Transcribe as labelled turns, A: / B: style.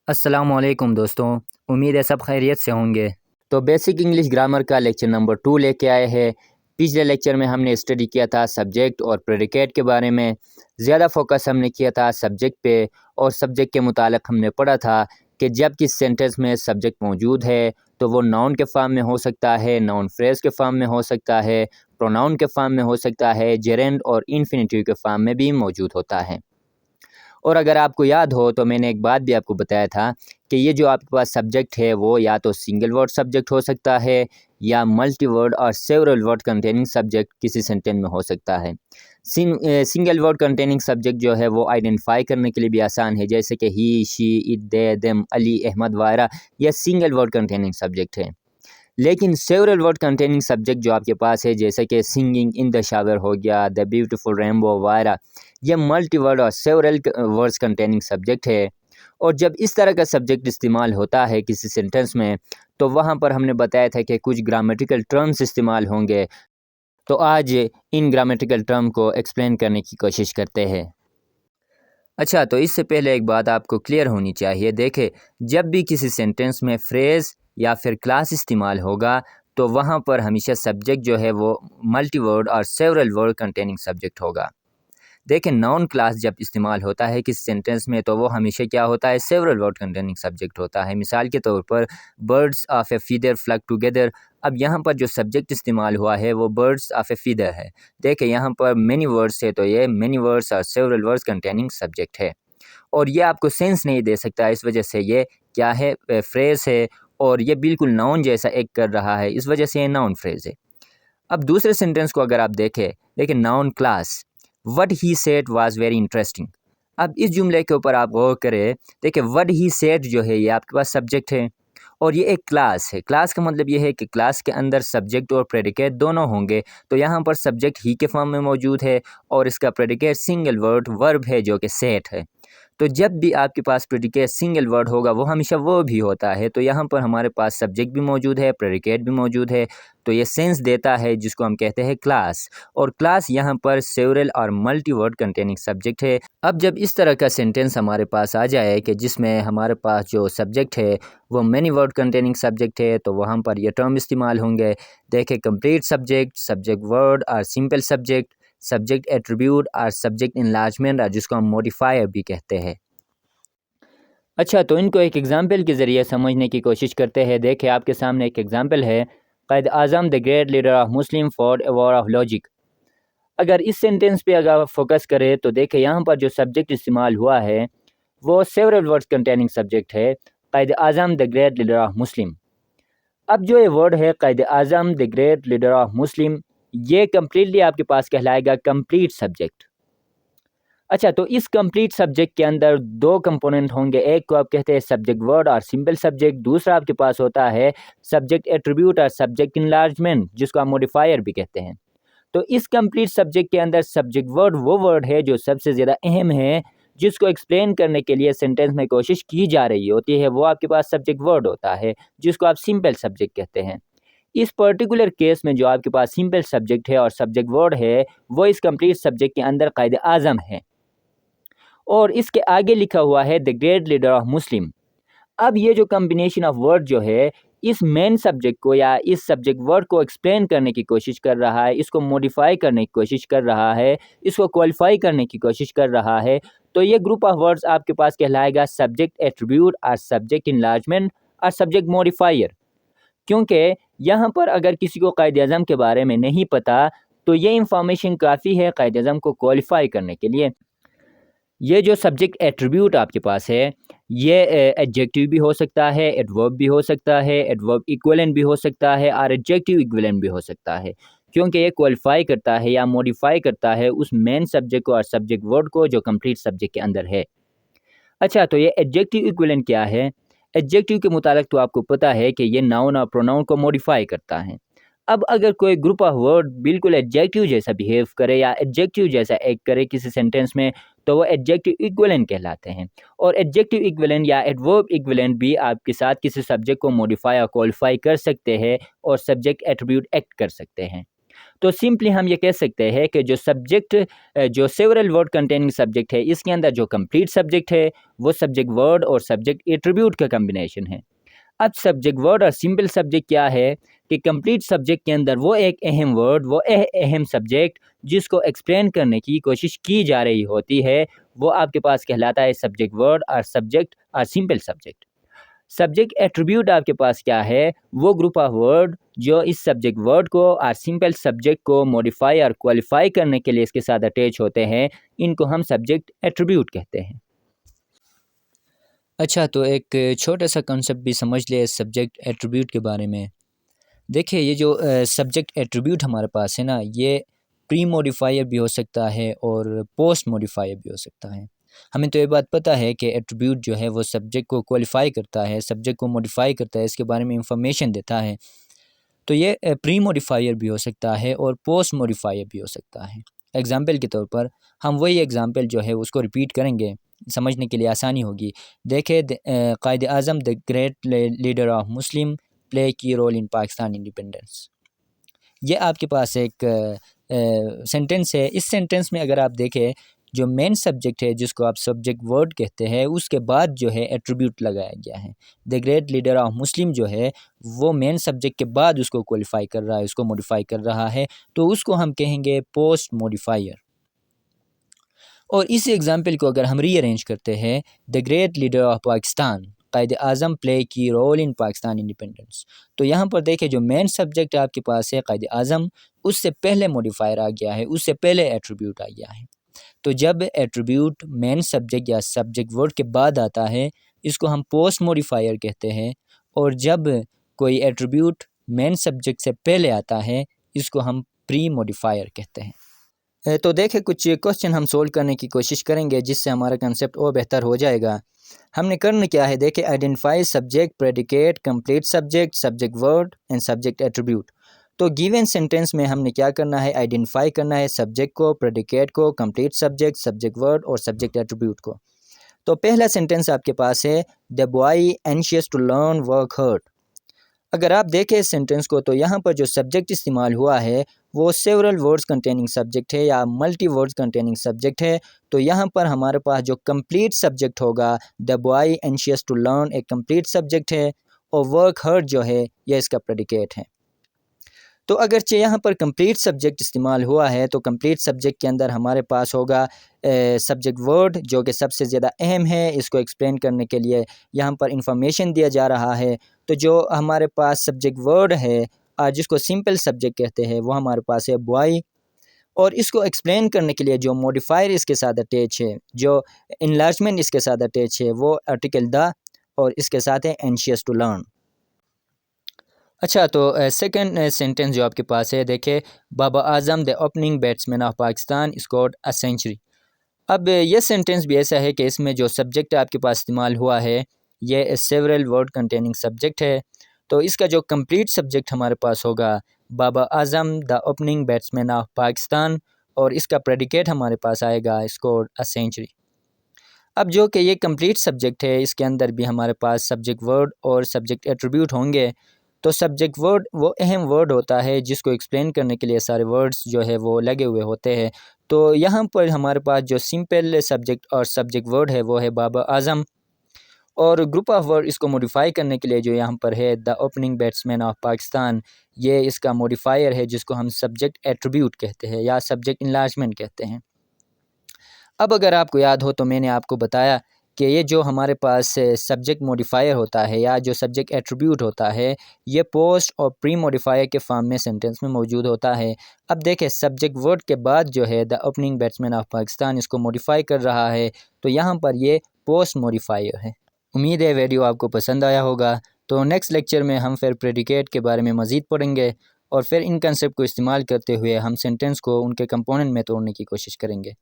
A: अस्सलामुअलैकुम दोस्तों, उम्मीद है सब खैरियत से होंगे। तो बेसिक इंग्लिश ग्रामर का लेक्चर नंबर 2 लेके आए हैं। पिछले लेक्चर में हमने स्टडी किया था सब्जेक्ट और प्रेडिकेट के बारे में। ज़्यादा फोकस हमने किया था सब्जेक्ट पे और सब्जेक्ट के मुतालिक हमने पढ़ा था कि जब किस सेंटेंस में सब्जेक्ट मौजूद है तो वो नाउन के फॉर्म में हो सकता है, नाउन फ्रेज के फॉर्म में हो सकता है, प्रोनाउन के फॉर्म में हो सकता है, जेरेंड और इन्फिनिटिव के फॉर्म में भी मौजूद होता है। और अगर आपको याद हो तो मैंने एक बात भी आपको बताया था कि ये जो आपके पास सब्जेक्ट है वो या तो सिंगल वर्ड सब्जेक्ट हो सकता है या मल्टी वर्ड और सेवरल वर्ड कंटेनिंग सब्जेक्ट किसी सेंटेंस में हो सकता है। सिंगल वर्ड कंटेनिंग सब्जेक्ट जो है वो आइडेंटिफाई करने के लिए भी आसान है, जैसे कि he, she, it, they, them, Ali, Ahmed वगैरह, यह सिंगल वर्ड कंटेनिंग सब्जेक्ट है। लेकिन सेवरल वर्ड कंटेनिंग सब्जेक्ट जो आपके पास है, जैसे कि सिंगिंग इन द शावर हो गया, द ब्यूटीफुल रेनबो वगैरह, ये मल्टी वर्ड और सेवरल वर्ड्स कंटेनिंग सब्जेक्ट है। और जब इस तरह का सब्जेक्ट इस्तेमाल होता है किसी सेंटेंस में तो वहाँ पर हमने बताया था कि कुछ ग्रामेटिकल टर्म्स इस्तेमाल होंगे। तो आज इन ग्रामेटिकल टर्म को एक्सप्लेन करने की कोशिश करते हैं। अच्छा, तो इससे पहले एक बात आपको क्लियर होनी चाहिए। देखें, जब भी किसी सेंटेंस में फ्रेज़ या फिर क्लास इस्तेमाल होगा तो वहाँ पर हमेशा सब्जेक्ट जो है वो मल्टी वर्ड और सेवरल वर्ड कंटेनिंग सब्जेक्ट होगा। देखें, नाउन क्लास जब इस्तेमाल होता है किसी सेंटेंस में तो वो हमेशा क्या होता है, सेवरल वर्ड कंटेनिंग सब्जेक्ट होता है। मिसाल के तौर पर birds of A feather flock together. अब यहाँ पर जो सब्जेक्ट इस्तेमाल हुआ है वो बर्ड्स ऑफ ए फीदर है। देखें, यहाँ पर मेनी वर्ड्स है तो ये मेनी वर्ड्स और सेवरल वर्ड्स कंटेनिंग सब्जेक्ट है। और ये आपको सेंस नहीं दे सकता, इस वजह से ये क्या है, फ्रेज़ है। और ये बिल्कुल नाउन जैसा एक कर रहा है, इस वजह से ये नाउन फ्रेज़ है। अब दूसरे सेंटेंस को अगर आप देखें noun class, what he said was very interesting. अब इस जुमले के ऊपर आप गौर करें। देखिए, व्हाट ही सेड जो है ये आपके पास सब्जेक्ट है और ये एक क्लास है। क्लास का मतलब ये है कि क्लास के अंदर सब्जेक्ट और प्रेडिकेट दोनों होंगे। तो यहाँ पर सब्जेक्ट ही के फॉर्म में मौजूद है और इसका प्रेडिकेट सिंगल वर्ड वर्ब है जो कि सेट है। तो जब भी आपके पास प्रेडिकेट सिंगल वर्ड होगा वो हमेशा वो भी होता है। तो यहाँ पर हमारे पास सब्जेक्ट भी मौजूद है, प्रेडिकेट भी मौजूद है। तो ये सेंस देता है जिसको हम कहते हैं क्लास। और क्लास यहाँ पर सेवरल और मल्टी वर्ड कंटेनिंग सब्जेक्ट है। अब जब इस तरह का सेंटेंस हमारे पास आ जाए कि जिसमें हमारे पास जो सब्जेक्ट है वो मैनी वर्ड कंटेनिंग सब्जेक्ट है तो वहाँ पर ये टर्म इस्तेमाल होंगे। देखें, कंप्लीट सब्जेक्ट, सब्जेक्ट वर्ड और सिंपल सब्जेक्ट, सब्जेक्ट एट्रीब्यूट और सब्जेक्ट इनलार्जमेंट और जिसको हम मॉडिफायर भी कहते हैं। अच्छा, तो इनको एक एग्जाम्पल के ज़रिए समझने की कोशिश करते हैं। देखें, आपके सामने एक एग्जाम्पल है, Quaid Azam the great leader of Muslim for a war of logic. अगर इस सेंटेंस पे अगर फोकस करें तो देखें यहाँ पर जो सब्जेक्ट इस्तेमाल हुआ है वो सेवरल वर्ड्स कंटेनिंग सब्जेक्ट है, Quaid Azam the great leader of Muslim. अब जो ये वर्ड है Quaid Azam the great leader of Muslim, ये कम्प्लीटली आपके पास कहलाएगा कंप्लीट सब्जेक्ट। अच्छा, तो इस कंप्लीट सब्जेक्ट के अंदर दो कंपोनेंट होंगे, एक को आप कहते हैं सब्जेक्ट वर्ड और सिंपल सब्जेक्ट, दूसरा आपके पास होता है सब्जेक्ट एट्रीब्यूट और सब्जेक्ट इनलार्जमेंट जिसको आप मॉडिफायर भी कहते हैं। तो इस कंप्लीट सब्जेक्ट के अंदर सब्जेक्ट वर्ड वो वर्ड है जो सबसे ज़्यादा अहम है, जिसको एक्सप्लेन करने के लिए सेंटेंस में कोशिश की जा रही होती है, वो आपके पास सब्जेक्ट वर्ड होता है जिसको आप सिंपल सब्जेक्ट कहते हैं। इस पर्टिकुलर केस में जो आपके पास सिंपल सब्जेक्ट है और सब्जेक्ट वर्ड है वो इस कंप्लीट सब्जेक्ट के अंदर क़ायद आज़म है और इसके आगे लिखा हुआ है the great leader of Muslim. अब ये जो कॉम्बिनेशन ऑफ वर्ड जो है इस मेन सब्जेक्ट को या इस सब्जेक्ट वर्ड को एक्सप्लेन करने की कोशिश कर रहा है, इसको मॉडिफाई करने की कोशिश कर रहा है, इसको क्वालिफाई करने की कोशिश कर रहा है। तो ये ग्रुप ऑफ वर्ड्स आपके पास कहलाएगा सब्जेक्ट एट्रीब्यूट और सब्जेक्ट इनलार्जमेंट और सब्जेक्ट मॉडिफायर। क्योंकि यहाँ पर अगर किसी को कायद अज़म के बारे में नहीं पता तो ये इंफॉर्मेशन काफ़ी है कायद अज़म को क्वालिफाई करने के लिए। ये जो सब्जेक्ट एट्रीब्यूट आपके पास है ये एडजेक्टिव भी हो सकता है, एडवर्ब भी हो सकता है, एडवर्ब इक्विवेलेंट भी हो सकता है और एडजेक्टिव इक्विवेलेंट भी हो सकता है, क्योंकि ये क्वालिफाई करता है या मॉडिफाई करता है उस मेन सब्जेक्ट को और सब्जेक्ट वर्ड को जो कंप्लीट सब्जेक्ट के अंदर है। अच्छा, तो ये एडजेक्टिव इक्विवेलेंट क्या है? एडजेक्टिव के मुताबिक तो आपको पता है कि ये नाउन और प्रोनाउन को मॉडिफाई करता है। अब अगर कोई ग्रुप ऑफ वर्ड बिल्कुल एडजेक्टिव जैसा बिहेव करे या एडजेक्टिव जैसा एक्ट करे किसी सेंटेंस में तो वो एडजेक्टिव इक्विवेलेंट कहलाते हैं। और एडजेक्टिव इक्विवेलेंट या एडवर्ब इक्विवेलेंट भी आपके साथ किसी सब्जेक्ट को मॉडिफाई और क्वालिफाई कर सकते हैं और सब्जेक्ट एट्रीब्यूट एक्ट कर सकते हैं। तो सिंपली हम ये कह सकते हैं कि जो सब्जेक्ट जो सेवरल वर्ड कंटेनिंग सब्जेक्ट है, इसके अंदर जो कंप्लीट सब्जेक्ट है वो सब्जेक्ट वर्ड और सब्जेक्ट एट्रीब्यूट का कम्बिनेशन है। अब सब्जेक्ट वर्ड और सिंपल सब्जेक्ट क्या है कि कंप्लीट सब्जेक्ट के अंदर वो एक अहम वर्ड, वो अहम सब्जेक्ट जिसको एक्सप्लेन करने की कोशिश की जा रही होती है, वो आपके पास कहलाता है सब्जेक्ट वर्ड और सब्जेक्ट और सिंपल सब्जेक्ट। सब्जेक्ट एट्रीब्यूट आपके पास क्या है, वो ग्रुप ऑफ वर्ड जो इस सब्जेक्ट वर्ड को और सिंपल सब्जेक्ट को मॉडिफाई और क्वालिफाई करने के लिए इसके साथ अटैच होते हैं, इनको हम सब्जेक्ट एट्रीब्यूट कहते हैं। अच्छा, तो एक छोटा सा कॉन्सेप्ट भी समझ ले सब्जेक्ट एट्रीब्यूट के बारे में। देखिए, ये जो सब्जेक्ट एट्रीब्यूट हमारे पास है ना, ये प्री मॉडिफायर भी हो सकता है और पोस्ट मॉडिफायर भी हो सकता है। हमें तो ये बात पता है कि एट्रीब्यूट जो है वो सब्जेक्ट को क्वालिफाई करता है, सब्जेक्ट को मॉडिफाई करता है, इसके बारे में इंफॉर्मेशन देता है। तो ये प्री मॉडिफायर भी हो सकता है और पोस्ट मॉडिफायर भी हो सकता है। एग्ज़ाम्पल के तौर पर हम वही एग्ज़ाम्पल जो है उसको रिपीट करेंगे, समझने के लिए आसानी होगी। देखें, Quaid Azam the great leader of Muslim play key role in Pakistan independence. ये आपके पास एक सेंटेंस है। इस सेंटेंस में अगर आप देखें, जो मेन सब्जेक्ट है जिसको आप सब्जेक्ट वर्ड कहते हैं, उसके बाद जो है एट्रीब्यूट लगाया गया है। द ग्रेट लीडर ऑफ मुस्लिम जो है वो मेन सब्जेक्ट के बाद उसको क्वालिफाई कर रहा है, उसको मॉडिफाई कर रहा है, तो उसको हम कहेंगे पोस्ट मॉडिफायर। और इस एग्जाम्पल को अगर हम रीअरेंज करते हैं, the great leader of Pakistan Quaid Azam play key role in Pakistan independence, तो यहाँ पर देखें जो मेन सब्जेक्ट आपके पास है कायद आज़म, उससे पहले मॉडिफायर आ गया है, उससे पहले एट्रीब्यूट आ गया है। तो जब एट्रीब्यूट मेन सब्जेक्ट या सब्जेक्ट वर्ड के बाद आता है, इसको हम पोस्ट मॉडिफायर कहते हैं। और जब कोई एट्रीब्यूट मेन सब्जेक्ट से पहले आता है, इसको हम प्री मॉडिफायर कहते हैं। तो देखें, कुछ क्वेश्चन हम सोल्व करने की कोशिश करेंगे जिससे हमारा कंसेप्ट और बेहतर हो जाएगा। हमने करना क्या है, देखें, identify subject, predicate, complete subject, subject word and subject attribute. तो गिवन सेंटेंस में हमने क्या करना है, आइडेंटिफाई करना है सब्जेक्ट को, प्रेडिकेट को, कंप्लीट सब्जेक्ट, सब्जेक्ट वर्ड और सब्जेक्ट एट्रीब्यूट को। तो पहला सेंटेंस आपके पास है, the boy anxious to learn work hard. अगर आप देखें इस सेंटेंस को, तो यहाँ पर जो सब्जेक्ट इस्तेमाल हुआ है वो सेवरल वर्ड्स कंटेनिंग सब्जेक्ट है या मल्टी वर्ड्स कंटेनिंग सब्जेक्ट है। तो यहाँ पर हमारे पास जो कंप्लीट सब्जेक्ट होगा, the boy anxious to learn एक कंप्लीट सब्जेक्ट है, और वर्क हार्ड जो है यह इसका प्रेडिकेट है। तो अगरचे यहाँ पर कंप्लीट सब्जेक्ट इस्तेमाल हुआ है, तो कंप्लीट सब्जेक्ट के अंदर हमारे पास होगा सब्जेक्ट वर्ड जो कि सबसे ज़्यादा अहम है। इसको एक्सप्लेन करने के लिए यहाँ पर इंफॉर्मेशन दिया जा रहा है। तो जो हमारे पास सब्जेक्ट वर्ड है जिसको सिंपल सब्जेक्ट कहते हैं, वो हमारे पास है बॉय। और इसको एक्सप्लेन करने के लिए जो मॉडिफायर इसके साथ अटैच है, जो इनलार्जमेंट इसके साथ अटैच है, वो आर्टिकल द और इसके साथ है एंशियस टू लर्न। अच्छा, तो सेकंड सेंटेंस जो आपके पास है, देखें, Babar Azam the opening batsman of Pakistan scored a century. अब ये सेंटेंस भी ऐसा है कि इसमें जो सब्जेक्ट आपके पास इस्तेमाल हुआ है ये सेवरल वर्ड कंटेनिंग सब्जेक्ट है। तो इसका जो कंप्लीट सब्जेक्ट हमारे पास होगा, Babar Azam the opening batsman of Pakistan, और इसका प्रेडिकेट हमारे पास आएगा स्कोर्ड अ सेंचुरी। अब जो कि ये कंप्लीट सब्जेक्ट है, इसके अंदर भी हमारे पास सब्जेक्ट वर्ड और सब्जेक्ट एट्रीब्यूट होंगे। तो सब्जेक्ट वर्ड वो अहम वर्ड होता है जिसको एक्सप्लेन करने के लिए सारे वर्ड्स जो है वो लगे हुए होते हैं। तो यहाँ पर हमारे पास जो सिंपल सब्जेक्ट और सब्जेक्ट वर्ड है वो है बाबर आजम, और ग्रुप ऑफ वर्ड इसको मॉडिफाई करने के लिए जो यहाँ पर है the opening batsman of Pakistan, ये इसका मॉडिफायर है जिसको हम सब्जेक्ट एट्रीब्यूट कहते हैं या सब्जेक्ट इनलार्जमेंट कहते हैं। अब अगर आपको याद हो तो मैंने आपको बताया कि ये जो हमारे पास सब्जेक्ट मॉडिफायर होता है या जो सब्जेक्ट एट्रीब्यूट होता है, ये पोस्ट और प्री मॉडिफायर के फॉर्म में सेंटेंस में मौजूद होता है। अब देखें, सब्जेक्ट वर्ड के बाद जो है the opening batsman of Pakistan इसको मॉडिफाई कर रहा है, तो यहाँ पर ये पोस्ट मॉडिफायर है। उम्मीद है वीडियो आपको पसंद आया होगा। तो नेक्स्ट लेक्चर में हम फिर प्रेडिकेट के बारे में मज़ीद पढ़ेंगे और फिर इन कंसेप्ट को इस्तेमाल करते हुए हम सेंटेंस को उनके कंपोनेंट में तोड़ने की कोशिश करेंगे।